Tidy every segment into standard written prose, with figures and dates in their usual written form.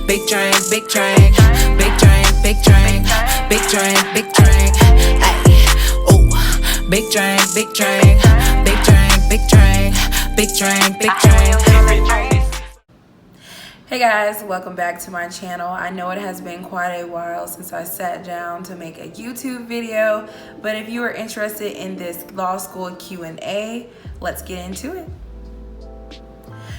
Big drink, big drink, big drink, big drink, big drink, big drink. Ay, ooh, big drink, big drink, big drink, big drink, big drink, big drink. Hey guys, welcome back to my channel. I know it has been quite a while since I sat down to make a YouTube video, but if you are interested in this law school Q&A, let's get into it.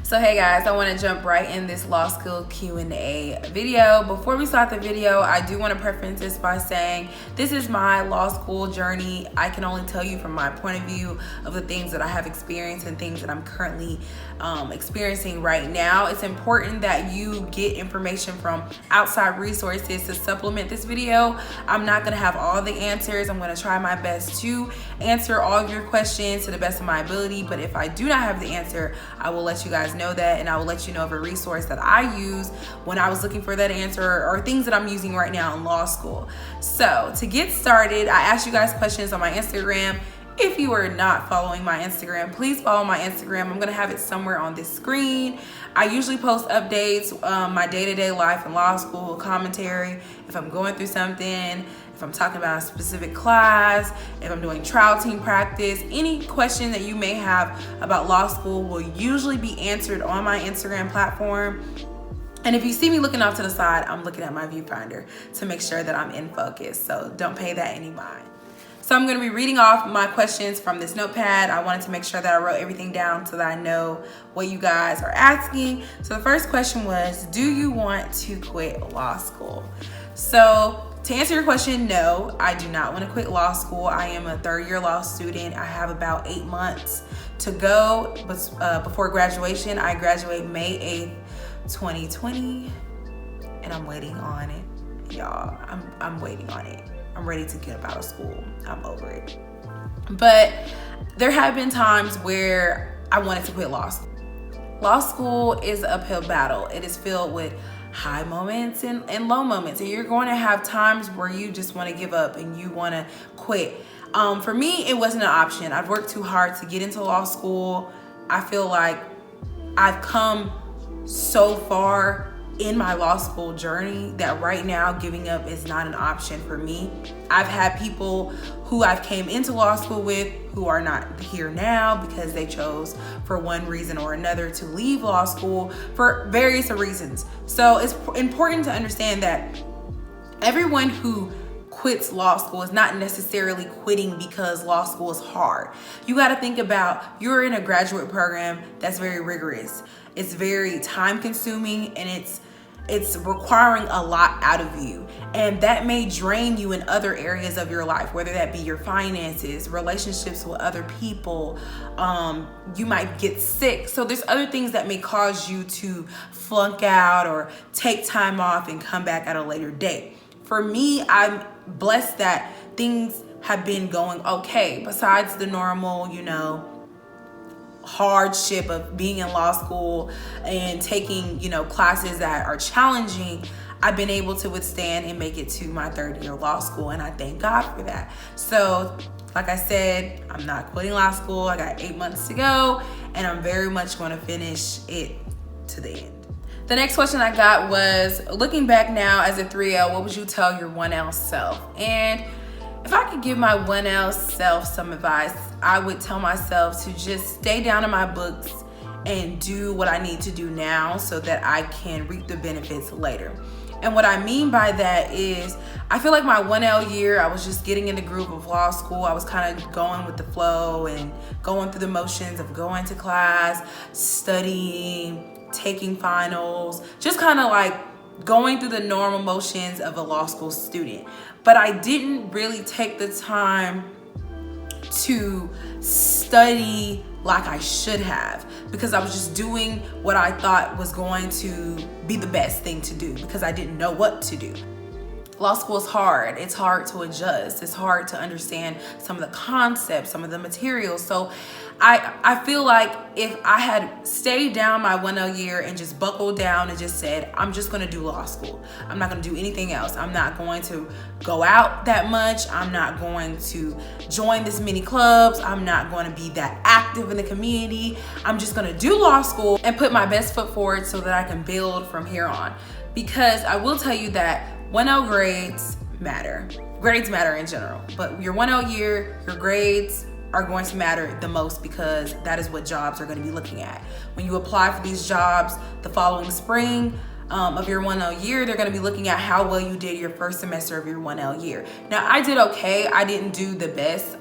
So hey guys, I want to jump right in this law school Q&A video. Before we start the video, I do want to preface this by saying this is my law school journey. I can only tell you from my point of view of the things that I have experienced and things that I'm currently experiencing right now. It's important that you get information from outside resources to supplement this video. I'm not going to have all the answers. I'm going to try my best to answer all of your questions to the best of my ability, but if I do not have the answer, I will let you guys know that, and I will let you know of a resource that I use when I was looking for that answer or things that I'm using right now in law school. So to get started, I asked you guys questions on my Instagram. If you are not following my Instagram, please follow my Instagram. I'm gonna have it somewhere on this screen. I usually post updates, my day-to-day life in law school, commentary, if I'm going through something, if I'm talking about a specific class, if I'm doing trial team practice, any question that you may have about law school will usually be answered on my Instagram platform. And if you see me looking off to the side, I'm looking at my viewfinder to make sure that I'm in focus. So don't pay that any mind. So I'm gonna be reading off my questions from this notepad. I wanted to make sure that I wrote everything down so that I know what you guys are asking. So the first question was, do you want to quit law school? So to answer your question, no, I do not want to quit law school. I am a third-year law student. I have about 8 months to go before graduation. I graduate May 8th, 2020, and I'm waiting on it, y'all. I'm waiting on it. I'm ready to get up out of school. I'm over it. But there have been times where I wanted to quit law school. Law school is an uphill battle. It is filled with high moments and low moments. And you're going to have times where you just want to give up and you want to quit. For me, it wasn't an option. I've worked too hard to get into law school. I feel like I've come so far in my law school journey that right now giving up is not an option for me. I've had people who I've came into law school with who are not here now because they chose for one reason or another to leave law school for various reasons. So it's important to understand that everyone who quits law school is not necessarily quitting because law school is hard. You got to think about, you're in a graduate program that's very rigorous. It's very time consuming, and it's requiring a lot out of you, and that may drain you in other areas of your life, whether that be your finances, relationships with other people. You might get sick. So there's other things that may cause you to flunk out or take time off and come back at a later date. For me, I'm blessed that things have been going okay besides the normal, hardship of being in law school and taking, classes that are challenging. I've been able to withstand and make it to my third year law school, and I thank God for that. So like I said, I'm not quitting law school. I got 8 months to go, and I'm very much going to finish it to the end. The next question I got was, looking back now as a 3L, what would you tell your 1L self? And if I could give my 1L self some advice, I would tell myself to just stay down in my books and do what I need to do now so that I can reap the benefits later. And what I mean by that is, I feel like my 1L year, I was just getting in the groove of law school. I was kind of going with the flow and going through the motions of going to class, studying, taking finals, just kind of like going through the normal motions of a law school student. But I didn't really take the time to study like I should have, because I was just doing what I thought was going to be the best thing to do because I didn't know what to do. Law school is hard. It's hard to adjust. It's hard to understand some of the concepts, some of the materials. So I feel like if I had stayed down my 1L year and just buckled down and just said, I'm just gonna do law school. I'm not gonna do anything else. I'm not going to go out that much. I'm not going to join this many clubs. I'm not going to be that active in the community. I'm just gonna do law school and put my best foot forward so that I can build from here on. Because I will tell you that 1L grades matter. Grades matter in general, but your 1L year, your grades are going to matter the most because that is what jobs are going to be looking at. When you apply for these jobs the following spring of your 1L year, they're going to be looking at how well you did your first semester of your 1L year. Now, I did okay. I didn't do the best.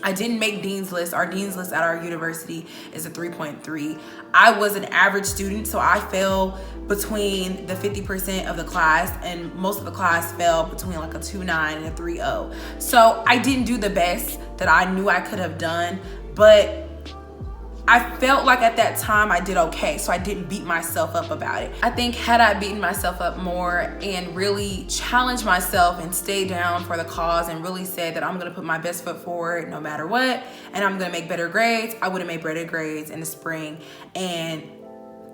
I didn't make Dean's List. Our Dean's List at our university is a 3.3. I was an average student, so I fell between the 50% of the class, and most of the class fell between like a 2.9 and a 3.0. So I didn't do the best that I knew I could have done, but I felt like at that time I did okay, so I didn't beat myself up about it. I think had I beaten myself up more and really challenged myself and stayed down for the cause and really said that I'm gonna put my best foot forward no matter what, and I'm gonna make better grades, I would have made better grades in the spring, and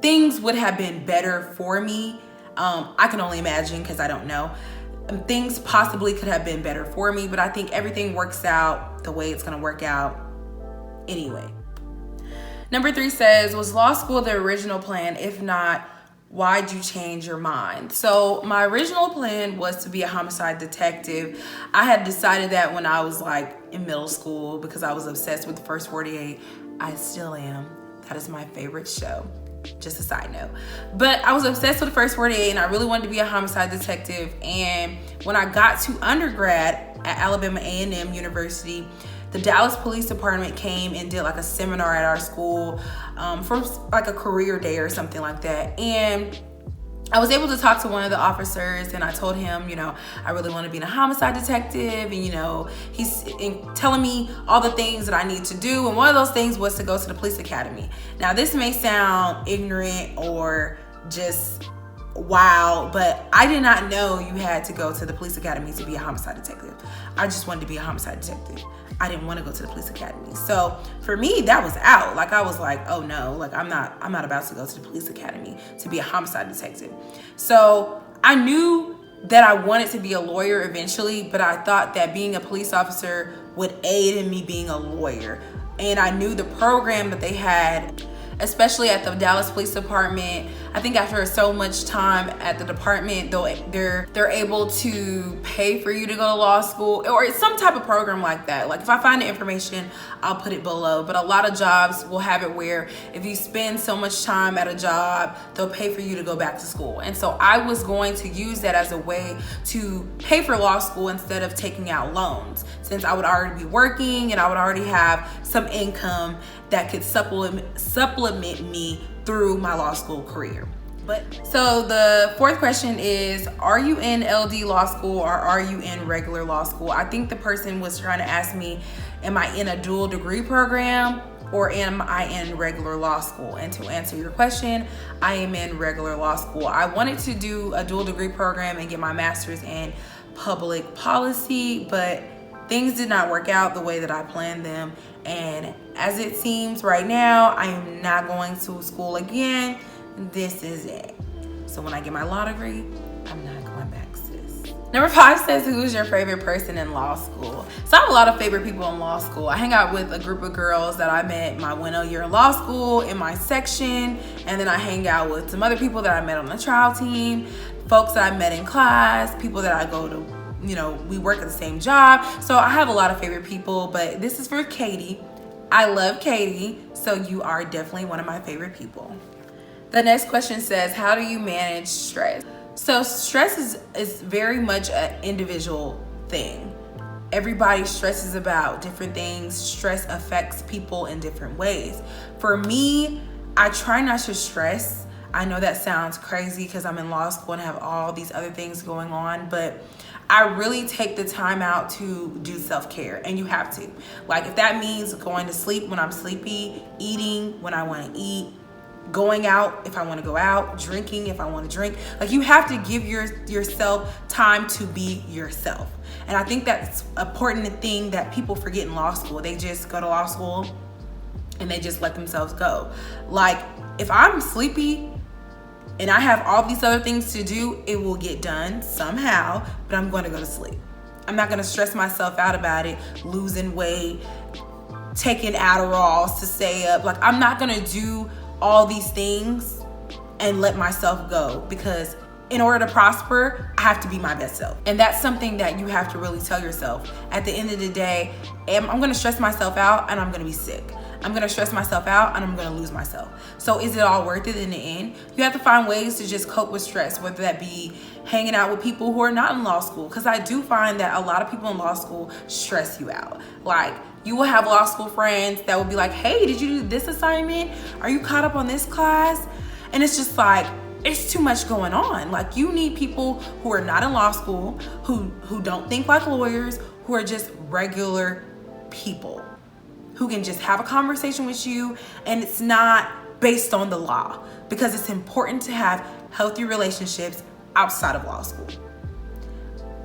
things would have been better for me. I can only imagine because I don't know. Things possibly could have been better for me, but I think everything works out the way it's gonna work out anyway. Number 3 says, was law school the original plan? If not, why'd you change your mind? So my original plan was to be a homicide detective. I had decided that when I was like in middle school because I was obsessed with the First 48. I still am. That is my favorite show. Just a side note. But I was obsessed with the First 48 and I really wanted to be a homicide detective. And when I got to undergrad at Alabama A&M University, the Dallas Police Department came and did like a seminar at our school for like a career day or something like that. And I was able to talk to one of the officers and I told him, you know, I really want to be a homicide detective. And, you know, he's telling me all the things that I need to do. And one of those things was to go to the police academy. Now, this may sound ignorant or just wow, but I did not know you had to go to the police academy to be a homicide detective. I just wanted to be a homicide detective. I didn't want to go to the police academy. So for me, that was out. Like I was like, oh no, like I'm not about to go to the police academy to be a homicide detective. So I knew that I wanted to be a lawyer eventually, but I thought that being a police officer would aid in me being a lawyer. And I knew the program that they had, especially at the Dallas Police Department. I think after so much time at the department, they're able to pay for you to go to law school, or it's some type of program like that. Like if I find the information, I'll put it below. But a lot of jobs will have it where if you spend so much time at a job, they'll pay for you to go back to school. And so I was going to use that as a way to pay for law school instead of taking out loans, since I would already be working and I would already have some income that could supplement me through my law school career. So the 4th question is, are you in LD law school or are you in regular law school? I think the person was trying to ask me, am I in a dual degree program or am I in regular law school? And to answer your question, I am in regular law school. I wanted to do a dual degree program and get my master's in public policy, but things did not work out the way that I planned them. And as it seems right now, I am not going to school again. This is it. So when I get my law degree, I'm not going back, sis. Number 5 says, who's your favorite person in law school? So I have a lot of favorite people in law school. I hang out with a group of girls that I met my 1L year in law school in my section. And then I hang out with some other people that I met on the trial team, folks that I met in class, people that I go to, you know, we work at the same job. So I have a lot of favorite people, but this is for Katie. I love Katie, so you are definitely one of my favorite people. The next question says, how do you manage stress? So stress is very much an individual thing. Everybody stresses about different things. Stress affects people in different ways. For me, I try not to stress. I know that sounds crazy because I'm in law school and have all these other things going on, but I really take the time out to do self-care, and you have to. Like if that means going to sleep when I'm sleepy, eating when I want to eat, going out if I want to go out, drinking if I want to drink. Like you have to give yourself time to be yourself. And I think that's an important thing that people forget in law school. They just go to law school and they just let themselves go. Like, if I'm sleepy and I have all these other things to do, it will get done somehow, but I'm going to go to sleep. I'm not going to stress myself out about it, losing weight, taking Adderalls to stay up. Like, I'm not going to do all these things and let myself go, because in order to prosper, I have to be my best self. And that's something that you have to really tell yourself. At the end of the day, I'm gonna stress myself out and I'm gonna be sick. I'm gonna stress myself out and I'm gonna lose myself. So is it all worth it in the end? You have to find ways to just cope with stress, whether that be hanging out with people who are not in law school. Because I do find that a lot of people in law school stress you out. Like, you will have law school friends that will be like, hey, did you do this assignment? Are you caught up on this class? And it's just like, it's too much going on. Like, you need people who are not in law school, who don't think like lawyers, who are just regular people, who can just have a conversation with you, and it's not based on the law, because it's important to have healthy relationships outside of law school.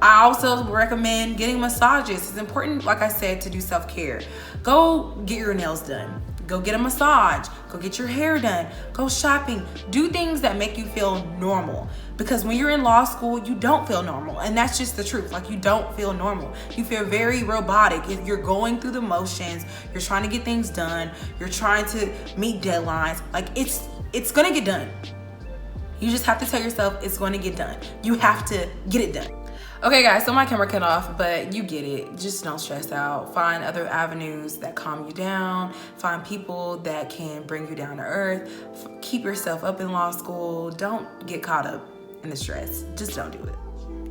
I also recommend getting massages. It's important, like I said, to do self-care. Go get your nails done. Go get a massage. Go get your hair done. Go shopping. Do things that make you feel normal. Because when you're in law school, you don't feel normal. And that's just the truth. Like, you don't feel normal. You feel very robotic. If you're going through the motions, you're trying to get things done, you're trying to meet deadlines, like, it's gonna get done. You just have to tell yourself it's gonna get done. You have to get it done. Okay guys, so my camera cut off, but you get it. Just don't stress out. Find other avenues that calm you down. Find people that can bring you down to earth. Keep yourself up in law school. Don't get caught up in the stress. Just don't do it.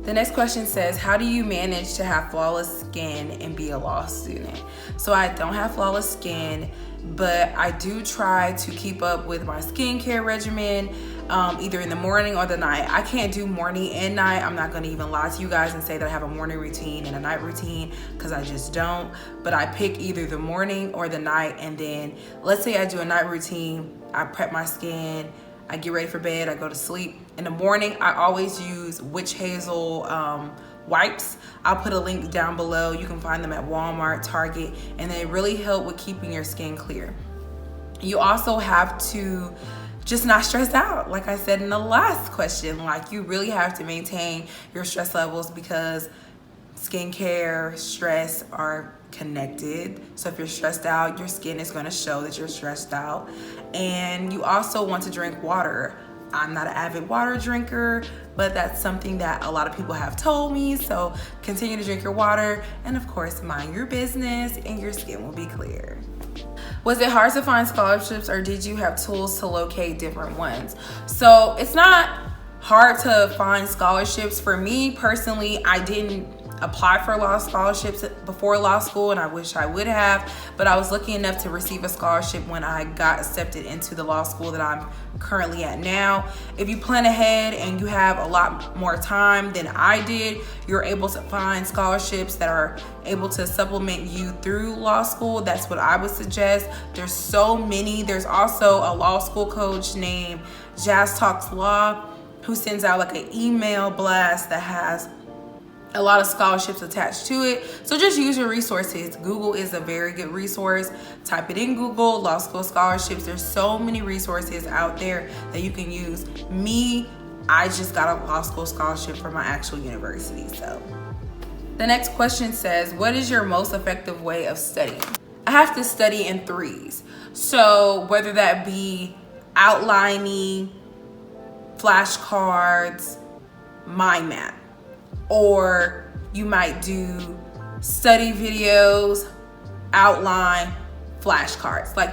The next question says, how do you manage to have flawless skin and be a law student? So I don't have flawless skin, but I do try to keep up with my skincare regimen, either in the morning or the night. I can't do morning and night. I'm not gonna even lie to you guys and say that I have a morning routine and a night routine, because I just don't. But I pick either the morning or the night, and then let's say I do a night routine, I prep my skin, I get ready for bed, I go to sleep. In the morning, I always use witch hazel wipes. I'll put a link down below. You can find them at Walmart, Target, and they really help with keeping your skin clear. You also have to just not stress out. Like I said in the last question, like, you really have to maintain your stress levels, because skincare, stress are connected. So if you're stressed out, your skin is going to show that you're stressed out. And you also want to drink water. I'm not an avid water drinker, but that's something that a lot of people have told me. So continue to drink your water, and of course, mind your business, and your skin will be clear. Was it hard to find scholarships, or did you have tools to locate different ones? So it's not hard to find scholarships. For me personally, I didn't apply for law scholarships before law school, and I wish I would have, but I was lucky enough to receive a scholarship when I got accepted into the law school that I'm currently at now. If you plan ahead and you have a lot more time than I did, you're able to find scholarships that are able to supplement you through law school. That's what I would suggest. There's so many. There's also a law school coach named Jazz Talks Law, who sends out like an email blast that has a lot of scholarships attached to it. So just use your resources. Google is a very good resource. Type it in Google, law school scholarships. There's so many resources out there that you can use. Me, I just got a law school scholarship from my actual university. So the next question says, what is your most effective way of studying? I have to study in threes. So whether that be outlining, flashcards, mind map, or you might do study videos, outline, flashcards. Like,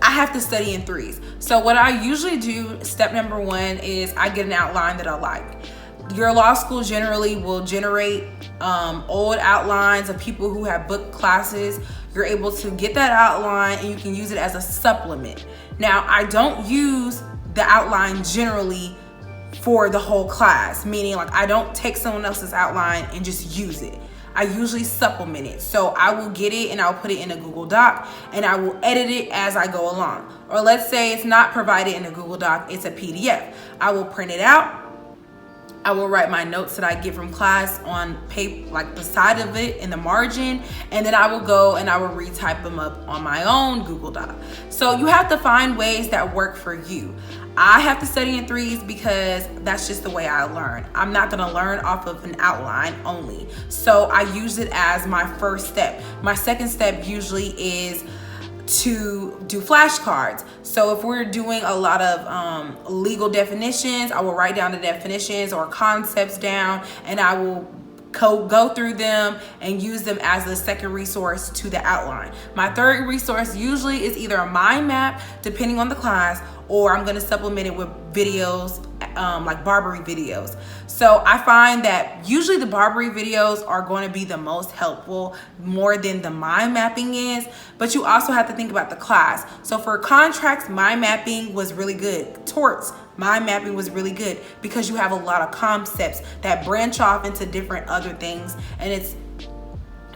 I have to study in threes. So what I usually do, step number one, is I get an outline that I like. Your law school generally will generate old outlines of people who have booked classes. You're able to get that outline and you can use it as a supplement. Now, I don't use the outline generally for the whole class, meaning like I don't take someone else's outline and just use it. I usually supplement it. So I will get it and I'll put it in a Google Doc and I will edit it as I go along. Or let's say it's not provided in a Google Doc, it's a PDF. I will print it out, I will write my notes that I get from class on paper, like the side of it in the margin, and then I will go and I will retype them up on my own Google Doc. So you have to find ways that work for you. I have to study in threes because that's just the way I learn. I'm not gonna learn off of an outline only. So I use it as my first step. My second step usually is to do flashcards. So if we're doing a lot of legal definitions, I will write down the definitions or concepts down, and I will go through them and use them as the second resource to the outline. My third resource usually is either a mind map, depending on the class, or I'm gonna supplement it with videos, like Barbary videos. So I find that usually the Barbary videos are going to be the most helpful, more than the mind mapping is, but you also have to think about the class. So for contracts, mind mapping was really good. Torts, mind mapping was really good because you have a lot of concepts that branch off into different other things, and it's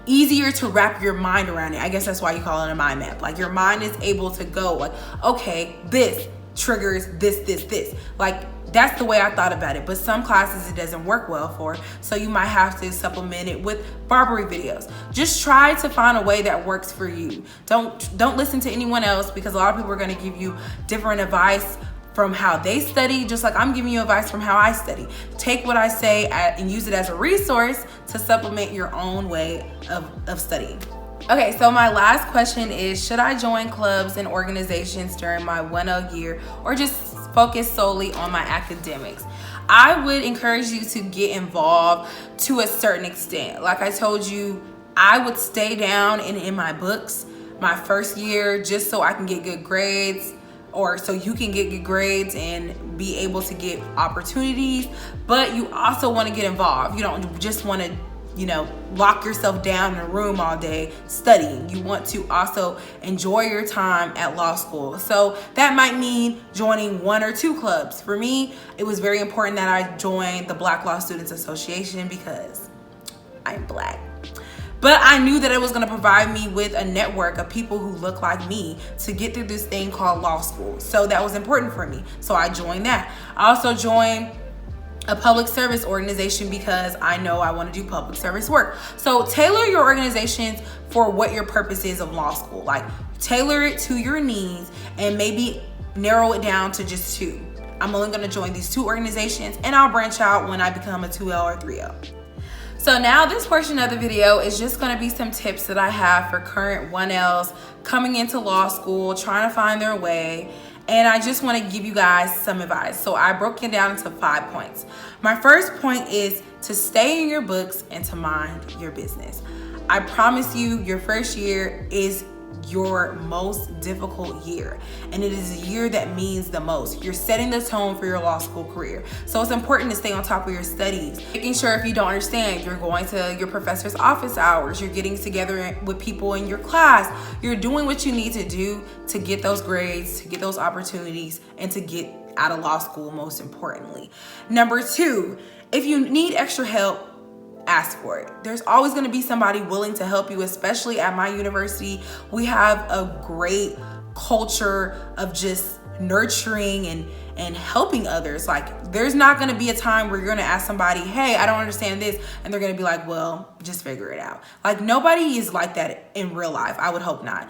easier to wrap your mind around it. I guess that's why you call it a mind map. Like your mind is able to go like, okay, this triggers this. Like that's the way I thought about it. But some classes it doesn't work well for, so you might have to supplement it with Barbary videos. Just try to find a way that works for you. Don't listen to anyone else, because a lot of people are going to give you different advice from how they study, just like I'm giving you advice from how I study. Take what I say and use it as a resource to supplement your own way of studying. Okay, so my last question is, should I join clubs and organizations during my 1L year or just focus solely on my academics? I would encourage you to get involved to a certain extent. Like I told you, I would stay down in my books my first year just so I can get good grades, or so you can get good grades and be able to get opportunities. But you also want to get involved. You don't just want to, lock yourself down in a room all day studying. You want to also enjoy your time at law school. So that might mean joining 1 or 2 clubs. For me, it was very important that I joined the Black Law Students Association because I'm Black. But I knew that it was going to provide me with a network of people who look like me to get through this thing called law school. So that was important for me. So I joined that. I also joined a public service organization because I know I want to do public service work. So tailor your organizations for what your purpose is of law school. Like tailor it to your needs and maybe narrow it down to just 2. I'm only going to join these 2 organizations, and I'll branch out when I become a 2L or 3L. So now this portion of the video is just going to be some tips that I have for current 1Ls coming into law school, trying to find their way. And I just want to give you guys some advice. So I broke it down into 5 points. My first point is to stay in your books and to mind your business. I promise you, your first year is your most difficult year, and it is a year that means the most. You're setting the tone for your law school career, so it's important to stay on top of your studies, making sure if you don't understand, you're going to your professor's office hours, you're getting together with people in your class, you're doing what you need to do to get those grades, to get those opportunities, and to get out of law school, most importantly. Number 2, if you need extra help, ask for it. There's always going to be somebody willing to help you, especially at my university. We have a great culture of just nurturing and helping others. Like there's not going to be a time where you're going to ask somebody, hey, I don't understand this, and they're going to be like, well, just figure it out. Like nobody is like that in real life. I would hope not.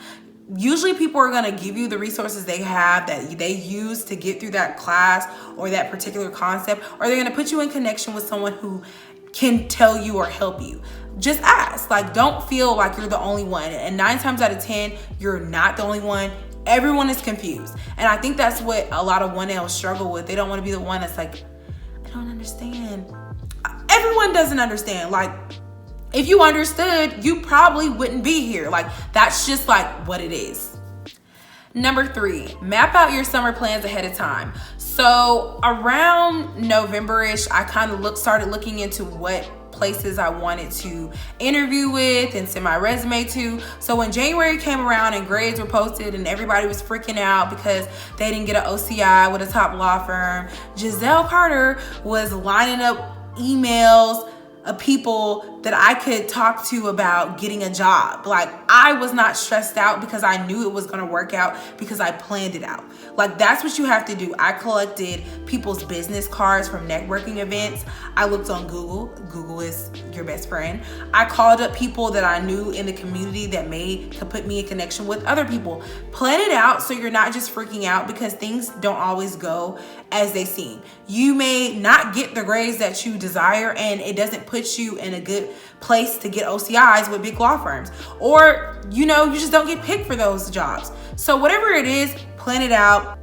Usually people are going to give you the resources they have that they use to get through that class or that particular concept, or they're going to put you in connection with someone who can tell you or help you. Just ask. Like, don't feel like you're the only one. And 9 times out of 10, you're not the only one. Everyone is confused. And I think that's what a lot of 1Ls struggle with. They don't want to be the one that's like, I don't understand. Everyone doesn't understand. Like, if you understood, you probably wouldn't be here. Like, that's just like what it is. Number 3, map out your summer plans ahead of time. So around November-ish, I kind of started looking into what places I wanted to interview with and send my resume to. So when January came around and grades were posted and everybody was freaking out because they didn't get an OCI with a top law firm, Giselle Carter was lining up emails of people that I could talk to about getting a job. Like, I was not stressed out because I knew it was gonna work out because I planned it out. Like, that's what you have to do. I collected people's business cards from networking events. I looked on Google. Google is your best friend. I called up people that I knew in the community that could put me in connection with other people. Plan it out so you're not just freaking out, because things don't always go as they seem. You may not get the grades that you desire, and it doesn't put you in a good place to get OCIs with big law firms, or you just don't get picked for those jobs. So whatever it is, plan it out.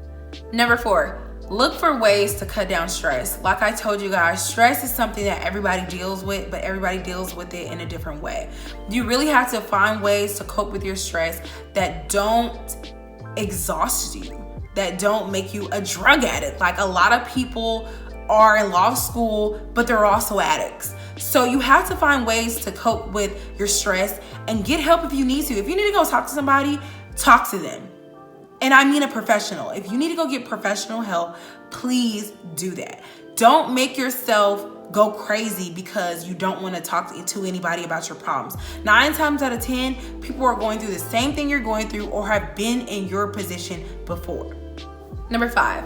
Number 4, look for ways to cut down stress. Like I told you guys, stress is something that everybody deals with, but everybody deals with it in a different way. You really have to find ways to cope with your stress that don't exhaust you, that don't make you a drug addict. Like, a lot of people are in law school, but they're also addicts. So you have to find ways to cope with your stress and get help if you need to. If you need to go talk to somebody, talk to them. And I mean a professional. If you need to go get professional help, please do that. Don't make yourself go crazy because you don't want to talk to anybody about your problems. 9 times out of 10, people are going through the same thing you're going through or have been in your position before. Number 5,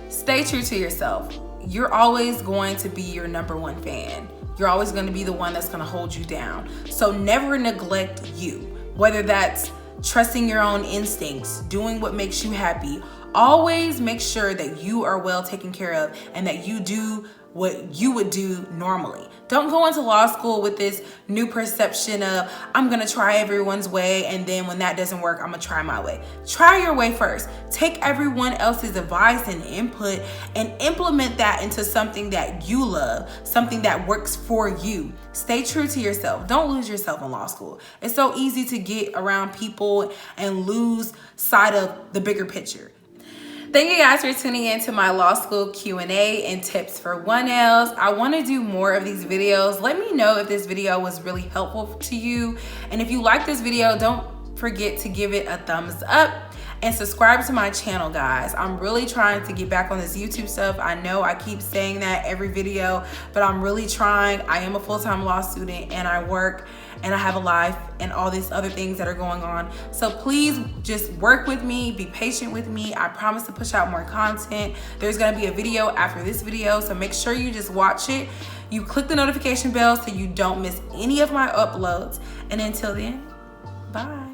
stay true to yourself. You're always going to be your number 1 fan. You're always going to be the one that's going to hold you down. So never neglect you, whether that's trusting your own instincts, doing what makes you happy. Always make sure that you are well taken care of and that you do what you would do normally. Don't go into law school with this new perception of, I'm gonna try everyone's way, and then when that doesn't work, I'm gonna try my way. Try your way first. Take everyone else's advice and input and implement that into something that you love, something that works for you. Stay true to yourself. Don't lose yourself in law school. It's so easy to get around people and lose sight of the bigger picture. Thank you guys for tuning in to my law school Q&A and tips for 1Ls. I want to do more of these videos. Let me know if this video was really helpful to you. And if you like this video, don't forget to give it a thumbs up and subscribe to my channel, guys. I'm really trying to get back on this YouTube stuff. I know I keep saying that every video, but I'm really trying. I am a full-time law student and I work and I have a life and all these other things that are going on. So please just work with me, be patient with me. I promise to push out more content. There's gonna be a video after this video, so make sure you just watch it. You click the notification bell so you don't miss any of my uploads. And until then, bye.